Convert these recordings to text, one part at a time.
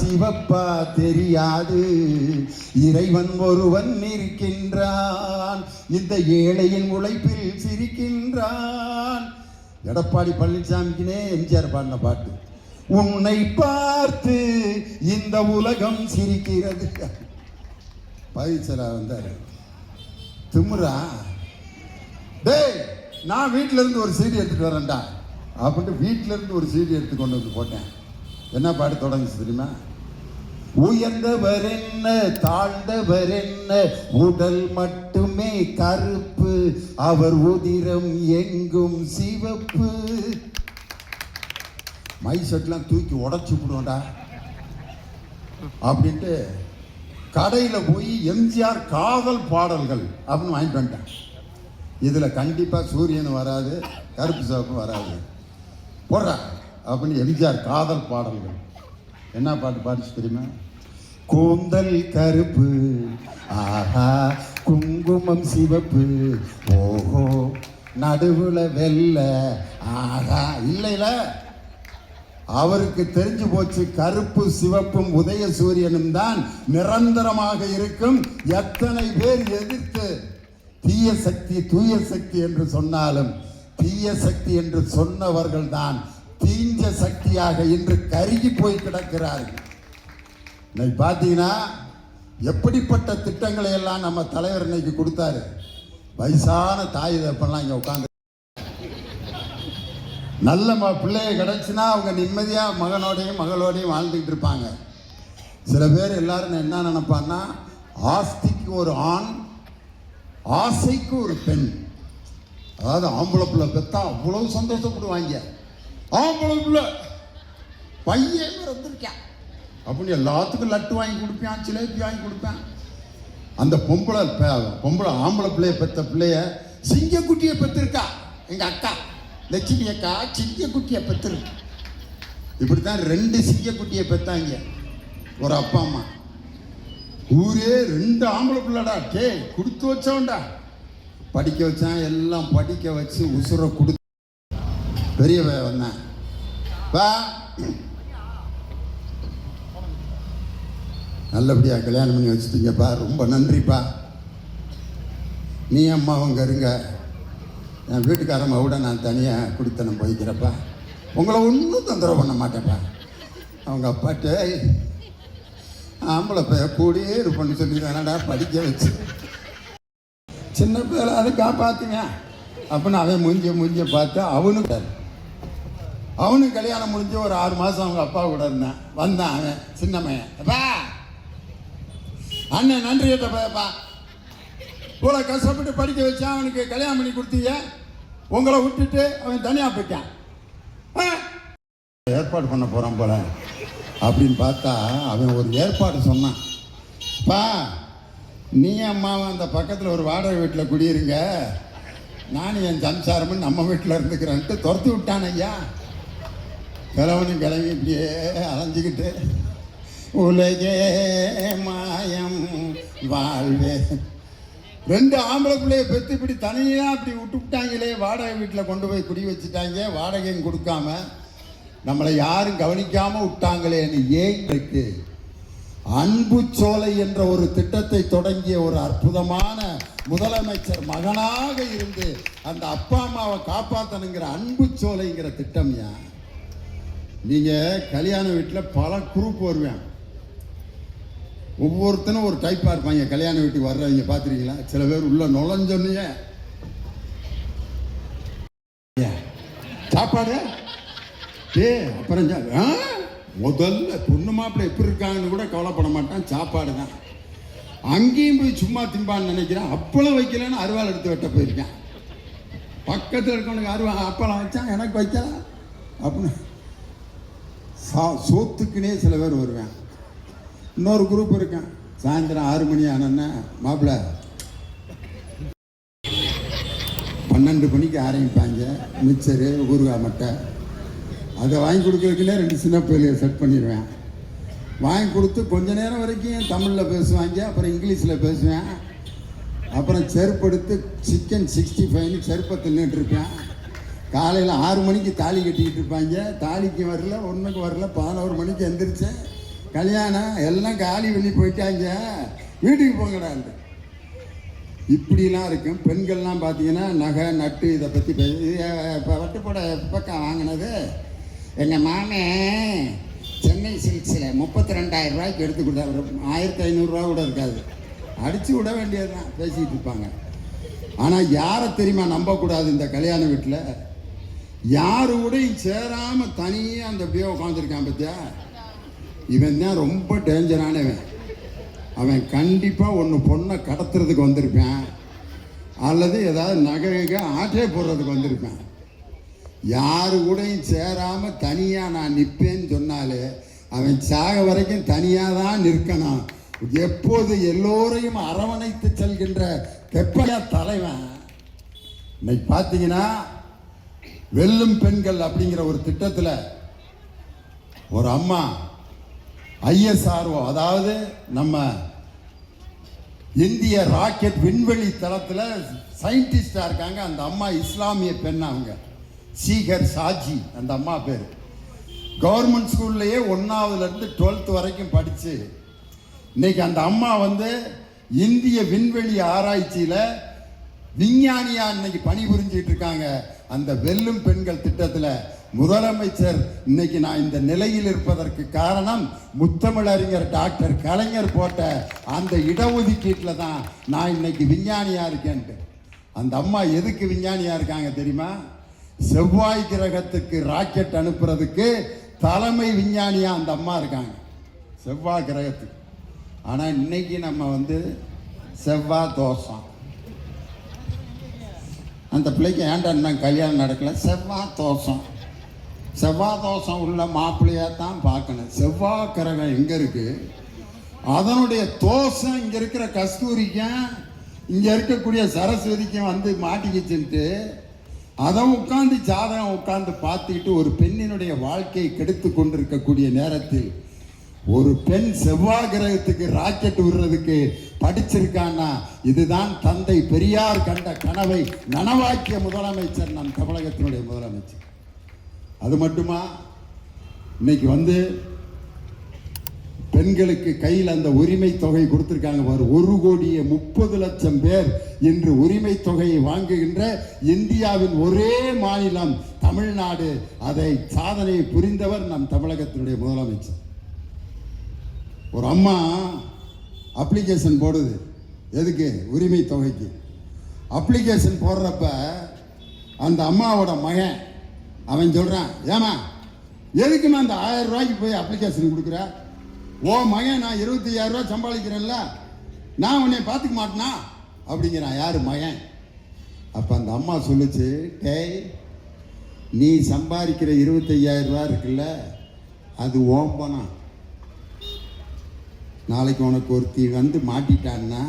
சிவப்பா தெரியாது, இறைவன் ஒருவன் இருக்கின்றான், இந்த ஏழையின் உழைப்பில் சிரிக்கின்றான். எடப்பாடி பழனிசாமிக்குனே எம்ஜிஆர் பாடின பாட்டு. உன்னை பார்த்து இந்த உலகம் சிரிக்கிறது. பவிச்சலா வந்தாரு. திமுறா, டேய் நான் வீட்டில இருந்து ஒரு சீடி எடுத்துட்டு வரேன்டா அப்படின்ட்டு வீட்டில இருந்து ஒரு சீடி எடுத்து கொண்டு வந்து போட்டேன். என்ன பாட்டு தொடங்குச்சு தெரியுமா? உயர்ந்தவர் என்ன தாழ்ந்தவர் என்ன, உடல் மட்டுமே கருப்பு, அவர் உதிரம் எங்கும் சிவப்பு. மை செட்லாம் தூக்கி உடச்சு விடுவோண்டா அப்படின்ட்டு கடையில் போய் எம்ஜிஆர் காதல் பாடல்கள் அப்படின்னு வாங்கிட்டு வந்துட்டேன். இதில் கண்டிப்பாக சூரியன் வராது, கருப்பு சிவப்பு வராது, போடுறா அப்படின்னு எம்ஜிஆர் காதல் பாடல்கள். என்ன பாட்டு பாடிச்சு தெரியுமா? கூந்தல் கருப்பு, ஆஹா குங்குமம் சிவப்பு, ஓஹோ நடுவுல வெள்ள, ஆஹா. இல்லைல, அவருக்கு தெரிஞ்சு போச்சு கருப்பு சிவப்பும் உதய சூரியனும் தான் நிரந்தரமாக இருக்கும். எத்தனை பேர் எதிர்த்து தீய சக்தி தூய சக்தி என்று சொன்னாலும் தீய சக்தி என்று சொன்னவர்கள் தான் தீஞ்ச சக்தியாக இன்று கருகி போய் கிடக்கிறார்கள். இன்னைக்கு பார்த்தீங்கன்னா எப்படிப்பட்ட திட்டங்களை எல்லாம் நம்ம தலைவர் இன்னைக்கு கொடுத்தாரு. வயசான தாய் தப்பெல்லாம் இங்கே உட்காந்து நல்ல பிள்ளைய கிடைச்சுன்னா அவங்க நிம்மதியாக மகனோடையும் மகளோடையும் வாழ்ந்துக்கிட்டு இருப்பாங்க. சில பேர் எல்லாரும் என்ன நினைப்பான்னா, ஆஸ்திக்கு ஒரு ஆண் ஆசைக்கு ஒரு பெண். அதாவது ஆம்பளை பிள்ளை பெற்றா அவ்வளவு சந்தோஷப்படுவாங்க. ஆம்பளை பிள்ளை பையன் வந்துருக்கேன் அப்படின்னு எல்லாத்துக்கும் லட்டு வாங்கி கொடுப்பேன், சிலேபி வாங்கி கொடுப்பேன். அந்த பொம்பளை ஆம்பளை பிள்ளைய பெற்ற பிள்ளைய சிங்கக்குட்டியை பெற்றிருக்கா எங்கள் அக்கா லட்சுமி அக்கா. சிங்கக்குட்டியை பெற்றிருக்கு. இப்படித்தான் 2 சிங்கக்குட்டியை பெற்றாங்க ஒரு அப்பா அம்மா. ஊரே 2 ஆம்பளை பிள்ளைடா, டே கொடுத்து வச்சவன்டா. படிக்க வச்சான், எல்லாம் படிக்க வச்சு உசுரை கொடுத்து பெரிய வந்தேன். வா நல்லபடியாக கல்யாணம் பண்ணி வச்சுட்டீங்கப்பா, ரொம்ப நன்றிப்பா. நீ அம்மா அவங்க இருங்க, என் வீட்டுக்காரம்மா விட நான் தனியாக குடித்தனம் போய்க்கிறப்பா, உங்களை ஒன்றும் தொந்தரவு பண்ண மாட்டேன்ப்பா. அவங்க அப்பாட்ட ஆம்பளை பைய கூடியே இருப்பேன்னு சொல்லி தானடா படிக்க வச்சு சின்ன பேரை அதை காப்பாற்றுவேன் அப்படின்னு அவன் மூஞ்சிய பார்த்து அவனுக்கு கல்யாணம் முடிஞ்சு ஒரு 6 மாதம் அவங்க அப்பா கூட இருந்தேன். வந்தான் அவன் சின்னம்மையன், அப்பா அண்ணன் நன்றி கேட்டப்பா, இவ்வளோ கஷ்டப்பட்டு படிக்க வச்சான், அவனுக்கு கல்யாணம் பண்ணி கொடுத்தீங்க, உங்களை விட்டுட்டு அவன் தனியாக போயிட்டான், ஏற்பாடு பண்ண போகிறான் போல அப்படின்னு பார்த்தா அவன் ஒரு ஏற்பாடு சொன்னான். பா நீ அம்மாவும் அந்த பக்கத்தில் ஒரு வாடகை வீட்டில் குடியிருங்க, நானும் என் சம்சாரமும் நம்ம வீட்டில் இருந்துக்கிறேன்ட்டு துரத்தி விட்டான் ஐயா. கிழவனும் கிளம்பி இப்படியே அலைஞ்சிக்கிட்டு உலகே மாயம் வாழ்வே. 2 ஆம்பளை பிள்ளைய பெற்று இப்படி தனியாக அப்படி விட்டுவிட்டாங்களே, வாடகை வீட்டில் கொண்டு போய் குடி வச்சுட்டாங்க, வாடகையும் கொடுக்காம நம்மளை யாரும் கவனிக்காமல் விட்டாங்களேன்னு ஏங்களுக்கு அன்பு சோலை என்ற ஒரு திட்டத்தை தொடங்கிய ஒரு அற்புதமான முதலமைச்சர் மகனாக இருந்து அந்த அப்பா அம்மாவை காப்பாற்றணுங்கிற அன்பு சோலைங்கிற திட்டம். நீங்கள் கல்யாண வீட்டில் பல குரூப் வருவேன், ஒவ்வொருத்தனும் ஒரு டைப்பாக இருப்பாங்க. கல்யாண வீட்டுக்கு வர்றவங்க பார்த்துருக்கீங்களா? சில பேர் உள்ள நுழைஞ்சொன்னே சாப்பாடு அப்புறம் முதல்ல பொண்ணு மாப்பிள்ளை எப்படி இருக்காங்கன்னு கூட கவலைப்பட மாட்டான், சாப்பாடு தான். அங்கேயும் போய் சும்மா திம்பான்னு நினைக்கிறேன். அப்பளம் வைக்கலன்னு அருவாள் எடுத்து வெட்ட போயிருக்கேன். பக்கத்தில் இருக்கவனுக்கு அப்பளம் வச்சான், எனக்கு வைக்கலாம் அப்படின்னு சோத்துக்குன்னே சில பேர் வருவேன். இன்னொரு குரூப் இருக்கேன், சாயந்தரம் 6 மணி ஆனோன்னா மாப்பிள்ளை 12 மணிக்கு ஆரம்பிப்பாங்க, மிக்சரு ஊறுகாய் மட்டை அதை வாங்கி கொடுக்கறதுக்குள்ளே 2 சின்ன பிள்ளையை செட் பண்ணிடுவேன். வாங்கி கொடுத்து கொஞ்ச நேரம் வரைக்கும் தமிழில் பேசுவாங்க, அப்புறம் இங்கிலீஷில் பேசுவேன், அப்புறம் செருப்படுத்து சிக்கன் 65ன்னு செருப்பை தின்னுட்டுருப்பேன். காலையில் 6 மணிக்கு தாலி கட்டிக்கிட்டு இருப்பாங்க, தாலிக்கு வரல, ஒன்றுக்கு வரல, 11 மணிக்கு எந்திரிச்சேன், கல்யாணம் எல்லாம் காலி பண்ணி போயிட்டாங்க, வீட்டுக்கு போங்கடான்ட்டு. இப்படிலாம் இருக்கும். பெண்கள்லாம் பார்த்தீங்கன்னா நகை நட்டு இதை பற்றி இப்போ வட்டுப்போட பக்கம் வாங்கினது எங்கள் மாமே சென்னை சில்க்ஸில் 32,000 ரூபாய்க்கு எடுத்து கொடுத்தாரு. 1,500 கூட இருக்காது. அடித்து விட வேண்டியது தான், பேசிகிட்டு இருப்பாங்க. ஆனால் யாரை தெரியுமா நம்பக்கூடாது இந்த கல்யாண வீட்டில்? யாரு கூடயும் சேராமல் தனியாக அந்த அப்படியே உட்காந்துருக்கான் பார்த்தியா, இவன் தான் ரொம்ப டேஞ்சரானவன். அவன் கண்டிப்பாக ஒன்று பொண்ணை கடத்துறதுக்கு வந்திருப்பான், அல்லது ஏதாவது நகைக ஆட்டே போடுறதுக்கு வந்திருப்பேன். யாரு கூடயும் சேராமல் தனியாக நான் நிற்பேன்னு சொன்னாலே அவன் சாக வரைக்கும் தனியாக தான் நிற்கணும். எப்போது எல்லோரையும் அரவணைத்து செல்கின்ற தெப்பையா தலைவன். இன்னைக்கு பார்த்தீங்கன்னா வெல்லும் பெண்கள் அப்படிங்கிற ஒரு திட்டத்தில் ஒரு அம்மா ISRO, அதாவது நம்ம இந்திய ராக்கெட் விண்வெளி தளத்தில் சயின்டிஸ்டாக இருக்காங்க. அந்த அம்மா இஸ்லாமிய பெண், அவங்க சீகர் சாஜி அந்த அம்மா பேர். கவர்மெண்ட் ஸ்கூல்லையே 1ஆவதுலேருந்து 12th வரைக்கும் படித்து இன்னைக்கு அந்த அம்மா வந்து இந்திய விண்வெளி ஆராய்ச்சியில் விஞ்ஞானியா இன்னைக்கு பணிபுரிஞ்சிட்டு இருக்காங்க. அந்த வெல்லும் பெண்கள் திட்டத்தில் முதலமைச்சர் இன்னைக்கு நான் இந்த நிலையில் இருப்பதற்கு காரணம் முத்தமிழறிஞர் டாக்டர் கலைஞர் போட்ட அந்த இடஒதுக்கீட்டில் தான் நான் இன்னைக்கு விஞ்ஞானியா இருக்கேன்ட்டு. அந்த அம்மா எதுக்கு விஞ்ஞானியா இருக்காங்க தெரியுமா? செவ்வாய் கிரகத்துக்கு ராக்கெட் அனுப்புறதுக்கு தலைமை விஞ்ஞானியா அந்த அம்மா இருக்காங்க, செவ்வாய் கிரகத்துக்கு. ஆனால் இன்னைக்கு நம்ம வந்து செவ்வாய் தோஷம். அந்த பிள்ளைக்கு ஏன்டா கல்யாணம் நடக்கல, செவ்வாய் தோஷம். செவ்வாய் தோஷம் உள்ள மாப்பிள்ளையாக தான் பார்க்கணும். செவ்வாய் கிரகம் எங்கே இருக்குது, அதனுடைய தோஷம் இங்கே இருக்கிற கஸ்தூரிக்கும் இங்கே இருக்கக்கூடிய சரஸ்வதிக்கும் வந்து மாட்டிக்கிச்சுன்ட்டு அதை உட்காந்து ஜாதகம் உட்காந்து பார்த்துக்கிட்டு ஒரு பெண்ணினுடைய வாழ்க்கையை கெடுத்து கொண்டிருக்கக்கூடிய நேரத்தில் ஒரு பெண் செவ்வாய் கிரகத்துக்கு ராக்கெட் விடுறதுக்கு படிச்சிருக்கான்னா இதுதான் தந்தை பெரியார் கண்ட கனவை நனவாக்கிய முதலமைச்சர் நம் தமிழகத்தினுடைய முதலமைச்சர். அது மட்டுமா, இன்னைக்கு வந்து பெண்களுக்கு கையில் அந்த உரிமை தொகை கொடுத்திருக்காங்க. 1,30,00,000 பேர் இன்று உரிமை தொகையை வாங்குகின்ற இந்தியாவின் ஒரே மாநிலம் தமிழ்நாடு. அதை சாதனையை புரிந்தவர் நம் தமிழகத்தினுடைய முதலமைச்சர். ஒரு அம்மா அப்ளிகேஷன் போடுது, எதுக்கு? உரிமை தொகைக்கு. அப்ளிகேஷன் போடுறப்ப அந்த அம்மாவோட மகன் அவன் சொல்றான், ஏமா எதுக்குமா அந்த 1000 ரூபாய்க்கு போய் அப்ளிகேஷன் கொடுக்குற? ஓ மகன், நான் 25,000 ரூபாய் சம்பாதிக்கிறேன்ல, நான் உன்னை பார்த்துக்க மாட்டேனா அப்படிங்கிறான். யாரு? மகன். அப்போ அந்த அம்மா சொல்லுச்சு, டேய் நீ சம்பாதிக்கிற 25,000 ரூபா இருக்குல்ல, அது ஓம் பணம். நாளைக்கு உனக்கு ஒருத்தி வந்து மாட்டிட்டான்னா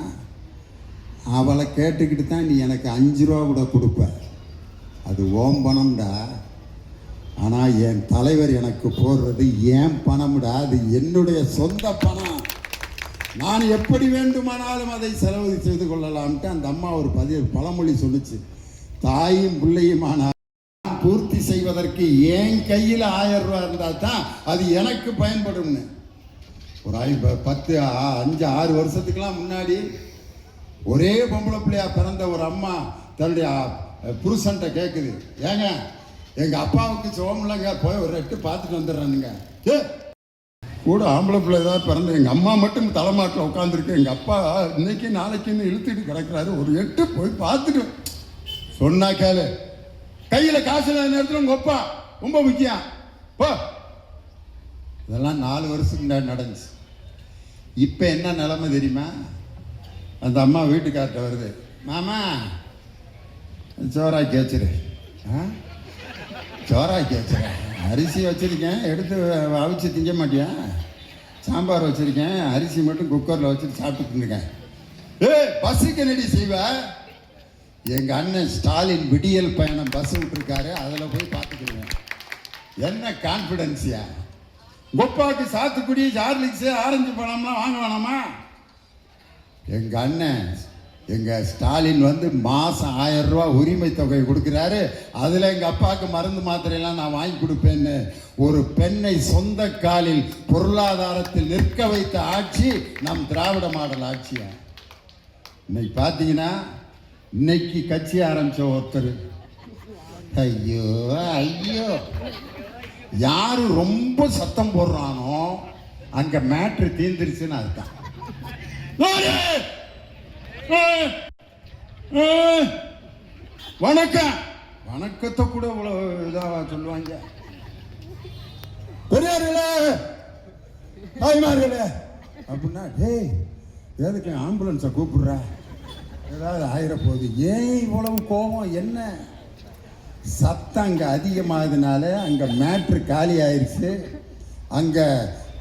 அவளை கேட்டுக்கிட்டு தான் நீ எனக்கு 5 ரூபா கூட கொடுப்ப. அது ஓம் பணம்டா. ஆனால் என் தலைவர் எனக்கு போடுறது ஏன் பணம்டா, அது என்னுடைய சொந்த பணம். நான் எப்படி வேண்டுமானாலும் அதை செலவு செய்து கொள்ளலாம்ட்டு அந்த அம்மா ஒரு பழமொழி சொல்லுச்சு. தாயும் பிள்ளையுமானால் பூர்த்தி செய்வதற்கு என் கையில் 1000 ரூபா இருந்தால் தான் அது எனக்கு பயன்படும்னு. ஒரு 10, 5, 6 வருஷத்துக்கெல்லாம் முன்னாடி ஒரே பொம்பளை பிள்ளையா பிறந்த ஒரு அம்மா தன்னுடைய புருஷன்ட்ட கேட்குது, ஏங்க எங்கள் அப்பாவுக்கு சோமலங்க போய் ஒரு 8 பார்த்துட்டு வந்துடுறானுங்க. கூட ஆம்பளை பிள்ளை தான் பிறந்த எங்கள் அம்மா மட்டும் தலைமாட்டில் உட்காந்துருக்கு, எங்கள் அப்பா இன்னைக்கு நாளைக்குன்னு இழுத்துட்டு கிடக்குறாரு, ஒரு 8 போய் பார்த்துட்டு சொன்னா கேளு. கையில் காசு இல்லாத நேரத்தில் உங்கள் அப்பா ரொம்ப முக்கியம் போ. இதெல்லாம் 4 வருஷத்துக்கு முன்னாடி நடந்துச்சு. இப்போ என்ன நிலைமை தெரியுமா? அந்த அம்மா வீட்டுக்கார்ட்ட வருது, மாமா சோறாக்கி வச்சிரு. சோறாக்கி வச்சுறேன், அரிசி வச்சுருக்கேன், எடுத்து அவிச்சு திங்க மாட்டியா? சாம்பார் வச்சுருக்கேன், அரிசி மட்டும் குக்கரில் வச்சுட்டு சாப்பிட்டு இருக்கேன். பஸ்ஸுக்கு நடி செய்வ? எங்கள் அண்ணன் ஸ்டாலின் விடியல் பயணம் பஸ் விட்டுருக்காரு, அதில் போய் பார்த்துக்கிடுவேன். என்ன கான்ஃபிடென்ஸியா? கொப்பாவுக்கு சாத்துக்குடி, ஜார்லிக்ஸு, ஆரஞ்சு பழம்லாம் வாங்க வேணாமா? எங்கள் அண்ணன் எங்கள் ஸ்டாலின் வந்து மாதம் 1000 ரூபா உரிமை தொகை கொடுக்குறாரு. அதில் எங்கள் அப்பாவுக்கு மருந்து மாத்திரையெல்லாம் நான் வாங்கி கொடுப்பேன்னு ஒரு பெண்ணை சொந்த காலில் பொருளாதாரத்தில் நிற்க வைத்த ஆட்சி நம் திராவிட மாடல் ஆட்சியா. இன்னைக்கு பார்த்தீங்கன்னா இன்னைக்கு கட்சி ஆரம்பித்த ஒருத்தர், ஐயோ ஐயோ, யாரு ரொம்ப சத்தம் போடுறானோ அங்கே மேட்ரு தீர்ந்துருச்சுன்னு அதுதான். வணக்கம், வணக்கத்தை கூட இவ்வளவு இதாக சொல்லுவாங்க. பெரியார்களே, தாய்மார்களே அப்படின்னா, டேய் எதுக்கு ஆம்புலன்ஸை கூப்பிடுற, ஏதாவது ஆயிர போகுது, ஏன் இவ்வளவு கோபம், என்ன சத்தம் அங்கே அதிகமாகதுனால அங்கே மேட்ரு காலி ஆயிடுச்சு. அங்கே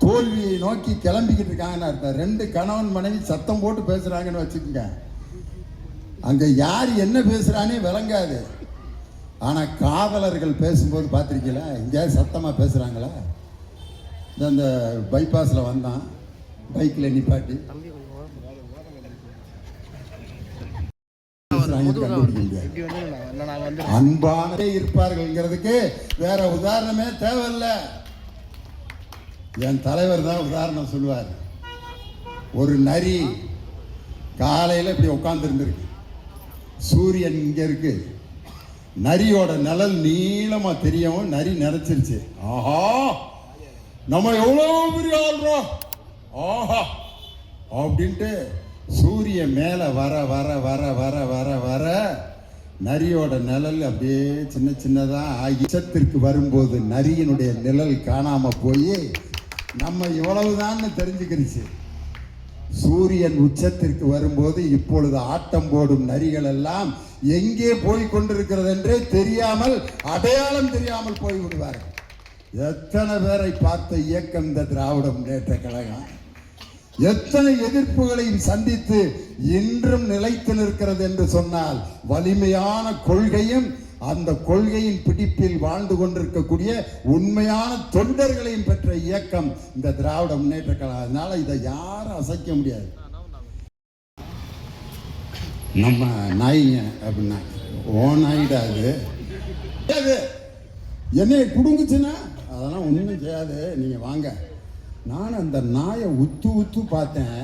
தோல்வியை நோக்கி கிளம்பிக்கிட்டு இருக்காங்கன்னு அர்த்தம். 2 கணவன் மனைவி சத்தம் போட்டு பேசுகிறாங்கன்னு வச்சுக்கோங்க. அங்கே யார் என்ன பேசுகிறானே விளங்காது. ஆனால் காதலர்கள் பேசும்போது பார்த்துருக்கீங்களா, எங்கேயாவது சத்தமாக பேசுகிறாங்களா? இந்த பைபாஸில் வந்தான், பைக்கில் நிப்பாட்டி அன்பான இருப்பார்கள்ங்கிறதுக்கு வேற உதாரணமே தேவையில்லை. என் தலைவர் தான் உதாரணம் சொல்லுவார். ஒரு நரி காலையில் இப்படி உட்காந்துருந்துருக்கு, சூரியன் இங்கே இருக்கு, நரியோட நிழல் நீளமாக தெரியவும் நரி நினைச்சிருச்சு, ஆஹா நம்ம எவ்வளோ பெரிய ஆள்றோம் ஆஹா அப்படின்ட்டு சூரியன் மேலே வர வர வர வர வர வர நரியோட நிழல் அப்படியே சின்ன சின்னதாக ஆகி உச்சத்திற்கு வரும்போது நரியினுடைய நிழல் காணாமல் போய் நம்ம இவ்வளவுதான்னு தெரிஞ்சுக்கிருச்சு. சூரியன் உச்சத்திற்கு வரும்போது இப்பொழுது ஆட்டம் போடும் நரிகள் எல்லாம் எங்கே போய் கொண்டிருக்கிறது என்றே தெரியாமல், அடையாளம் தெரியாமல் போய் விடுவார்கள். எத்தனை பேரை பார்த்த இயக்கம் இந்த திராவிட முன்னேற்ற கழகம். எத்தனை எதிர்ப்புகளையும் சந்தித்து இன்றும் நிலைத்து நிற்கிறது என்று சொன்னால் வலிமையான கொள்கையும் அந்த கொள்கையின் பிடிப்பில் வாழ்ந்து கொண்டிருக்கக்கூடிய உண்மையான தொண்டர்களையும் பெற்ற இயக்கம் இந்த திராவிட முன்னேற்ற கழகம். அதனால இதை யாரும் அசைக்க முடியாது. நம்ம நாய்ங்க அப்படின்னா ஓ நாயிடாது, என்னைய குடுங்குச்சுன்னா அதெல்லாம் ஒன்றும் செய்யாது, நீங்கள் வாங்க. நான் அந்த நாயை உத்து உத்து பார்த்தேன்,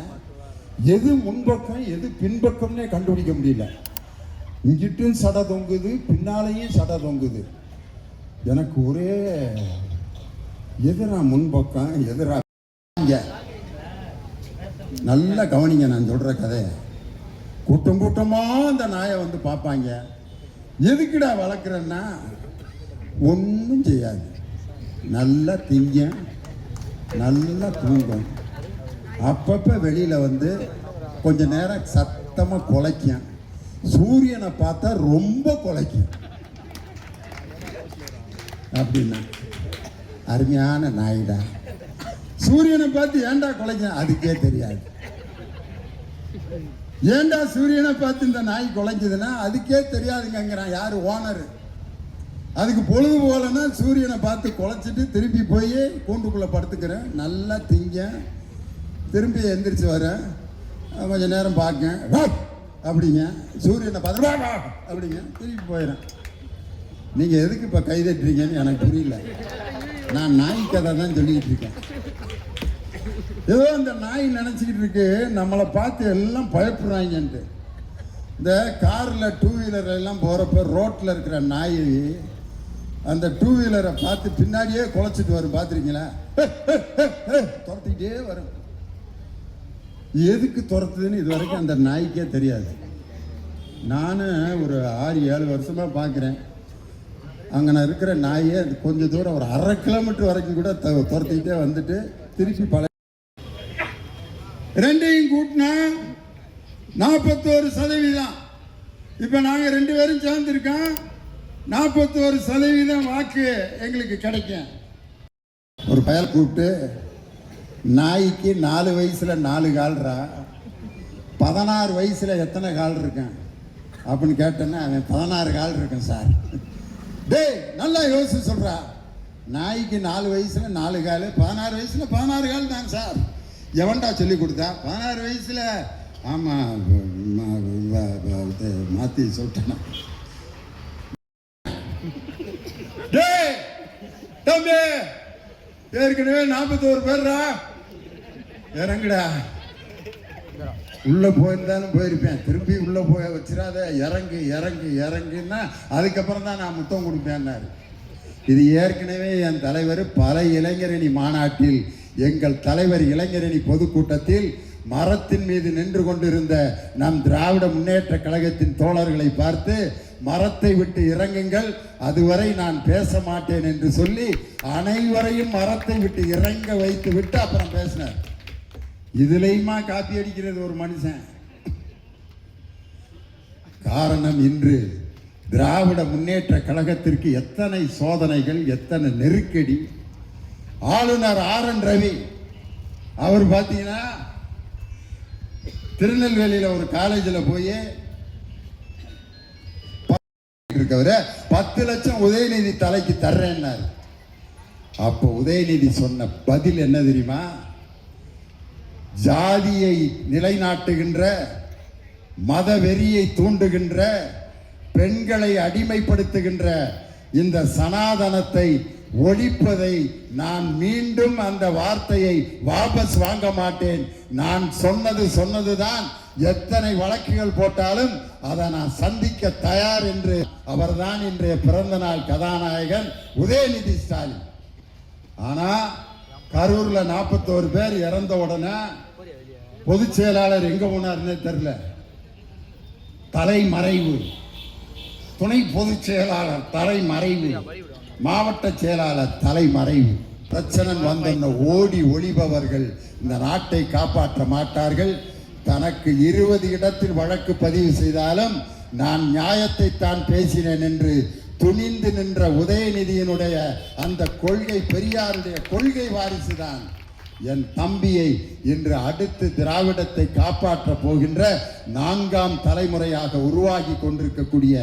எது முன்பக்கம் எது பின்பக்கம்னே கண்டுபிடிக்க முடியல. இங்கிட்டும் சடை தொங்குது, பின்னாலேயும் சடை தொங்குது. எனக்கு ஒரே எதிரா முன்பக்கம் எதிரா. நல்லா கவனிங்க, நான் சொல்ற கதையை. கூட்டம் கூட்டமா அந்த நாயை வந்து பார்ப்பாங்க. எதுக்குடா வளர்க்குறேன்னா ஒன்றும் செய்யாது, நல்லா திங்க நல்லா தூங்கும். அப்பப்போ வெளியில் வந்து கொஞ்ச நேரம் சத்தமாக குலைக்கும். சூரியனை பார்த்தா ரொம்ப குலைக்கும். அப்படின்னா அருமையான நாயிடா. சூரியனை பார்த்து ஏண்டா குலைக்கும் அதுக்கே தெரியாது. ஏண்டா சூரியனை பார்த்து இந்த நாய் குலைக்குதுன்னா அதுக்கே தெரியாதுங்கிறான் யார், ஓனர். அதுக்கு பொழுது போகலன்னா சூரியனை பார்த்து குலைச்சிட்டு திருப்பி போய் கூண்டுக்குள்ளே படுத்துக்கிறேன், நல்லா திங்க, திரும்பி எந்திரிச்சு வரேன், கொஞ்சம் நேரம் பார்க்க அப்படிங்க, சூரியனை பார்த்து அப்படிங்க, திருப்பி போயிடறேன். நீங்கள் எதுக்கு இப்போ கைதட்டுறீங்கன்னு எனக்கு புரியல. நான் நாய் கதை தான் சொல்லிக்கிட்டு இருக்கேன். ஏதோ அந்த நாய் நினச்சிக்கிட்டு இருக்கு நம்மளை பார்த்து எல்லாம் பயப்படுறாங்கன்ட்டு. இந்த காரில் 2 வீலர் எல்லாம் போகிறப்ப ரோட்டில் இருக்கிற நாய் அந்த 2 வீலரை பார்த்து பின்னாடியே குலைச்சிட்டு வரும், பார்த்துருக்கீங்களா? துரத்திக்கிட்டே வரும். எதுக்கு துரத்துதுன்னு இது வரைக்கும் அந்த நாய்க்கே தெரியாது. நான் ஒரு 6-7 வருஷமாக பார்க்குறேன். அங்கே நான் இருக்கிற நாயை கொஞ்சம் தூரம் ஒரு 1/2 கிலோமீட்டர் வரைக்கும் கூட துரத்திக்கிட்டே வந்துட்டு திருப்பி பழைய ரெண்டையும் கூட்டினா 41%. இப்போ நாங்கள் 2 பேரும் சேர்ந்துருக்கோம், 41% வாக்கு எங்களுக்கு கிடைக்கும். ஒரு பயல் கூப்பிட்டு நாய்க்கு 4 வயசுல 4 கால்ரா, 16 வயசுல எத்தனை கால் இருக்கேன் அப்படின்னு கேட்டேன்னா அவன் 16 கால் இருக்கேன் சார். டேய் நல்லா யோசிச்சு சொல்றா. நாய்க்கு 4 வயசுல 4 கால், 16 வயசுல 16 கால் தான் சார். எவன்டா சொல்லி கொடுத்தா? 16 வயசுல ஆமாம், மாற்றி சொல்லிட்டேன். தம்பி ஏற்கனவே 41 பேர்ரா, இறங்குடா. உள்ள போயிருந்தாலும் போயிருப்பேன், திருப்பி உள்ள போய் வச்சிடாத, இறங்கு இறங்கு இறங்குன்னா அதுக்கப்புறம் தான் நான் முத்தம் கொடுப்பேன்னாரு. இது ஏற்கனவே என் தலைவர் பல இளைஞரணி மாநாட்டில், எங்கள் தலைவர் இளைஞரணி பொதுக்கூட்டத்தில் மரத்தின் மீது நின்று கொண்டிருந்த நம் திராவிட முன்னேற்ற கழகத்தின் தோழர்களை பார்த்து மரத்தை விட்டு இறங்குங்கள், அதுவரை நான் பேச மாட்டேன் என்று சொல்லி அனைவரையும் மரத்தை விட்டு இறங்க வைத்து விட்டு அப்புறம் பேசினார். இதுலயுமா காப்பி அடிக்கிறது ஒரு மனுஷன்? காரணம், இன்று திராவிட முன்னேற்ற கழகத்திற்கு எத்தனை சோதனைகள், எத்தனை நெருக்கடி. ஆளுநர் ஆர்.என். ரவி அவர் பார்த்தீங்கன்னா திருநெல்வேலியில் ஒரு காலேஜில் போய் இருக்கவர 10 லட்சம் உதயநிதி தலைக்கு தர்றேன்னாரு. அப்போ உதயநிதி சொன்ன பதில் என்ன தெரியுமா? ஜாதியை நிலைநாட்டுகின்ற, மத வெறியை தூண்டுகின்ற, பெண்களை அடிமைப்படுத்துகின்ற இந்த சனாதனத்தை ஒழிப்பதை நான் மீண்டும் அந்த வார்த்தையை வாபஸ் வாங்க மாட்டேன். நான் சொன்னதுதான், எத்தனை வழக்குகள் போட்டாலும் அதை நான் சந்திக்க தயார் என்று அவர்தான் இன்றைய பிறந்த நாள் கதாநாயகன் உதயநிதி ஸ்டாலின். ஆனா கரூர்ல 41 பேர் இறந்த உடனே பொதுச் செயலாளர் எங்க போனார்னே தெரியல, தலைமறைவு. துணை பொதுச் செயலாளர் தலைமறைவு, மாவட்ட செயலாளர் தலைமறைவு. பிரச்சனை வந்த ஓடி ஒளிபவர்கள் இந்த நாட்டை காப்பாற்ற மாட்டார்கள். தனக்கு 20 இடத்தில் வழக்கு பதிவு செய்தாலும் நான் நியாயத்தை தான் பேசினேன் என்று துணிந்து நின்ற உதயநிதியினுடைய அந்த கொள்கை, பெரியாருடைய கொள்கை வாரிசுதான் என் தம்பியை இன்று அடுத்து திராவிடத்தை காப்பாற்ற போகின்ற 4ஆம் தலைமுறையாக உருவாகி கொண்டிருக்கக்கூடிய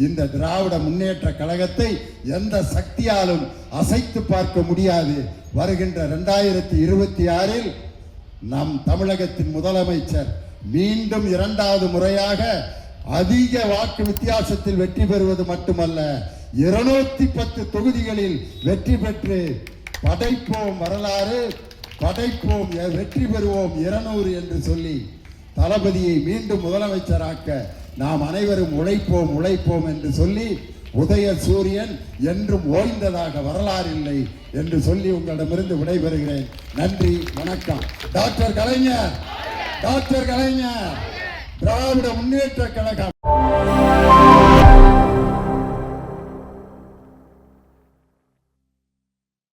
இந்த திராவிட முன்னேற்ற கழகத்தை எந்த சக்தியாலும் அசைத்து பார்க்க முடியாது. வருகின்ற 2026இல் நம் தமிழகத்தின் முதலமைச்சர் மீண்டும் 2வது முறையாக அதிக வாக்கு வித்தியாசத்தில் வெற்றி பெறுவது மட்டுமல்ல, 210 தொகுதிகளில் வெற்றி பெற்று படைப்போம் வரலாறு, படைப்போம், வெற்றி பெறுவோம் 200 என்று சொல்லி தளபதியை மீண்டும் முதலமைச்சராக்க நாம் அனைவரும் உழைப்போம் உழைப்போம் என்று சொல்லி, உதய சூரியன் என்றும் ஓய்ந்ததாக வரலாறு இல்லை என்று சொல்லி உங்களிடமிருந்து விடைபெறுகிறேன். நன்றி, வணக்கம். டாக்டர் கலைஞர், டாக்டர் கலைஞர், திராவிட முன்னேற்ற கழகம்.